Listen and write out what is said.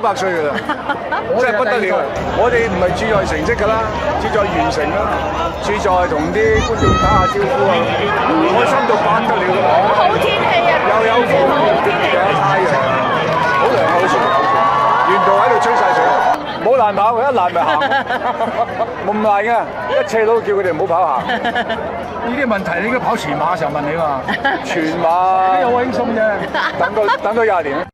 百歲㗎啦，真係不得了！我哋唔係志在成績㗎啦，志在完成啦，志在同啲觀眾打下招呼啊，開心到不得了㗎啦！好天氣啊，又有風，又有太陽，好良好嘅舒服口泉，沿途喺度吹晒水，冇爛跑，一爛咪行，唔爛㗎，一切都叫佢哋唔好跑行。呢啲問題你應該跑全馬嘅時候問你嘛，全馬好輕鬆啫，等多20年。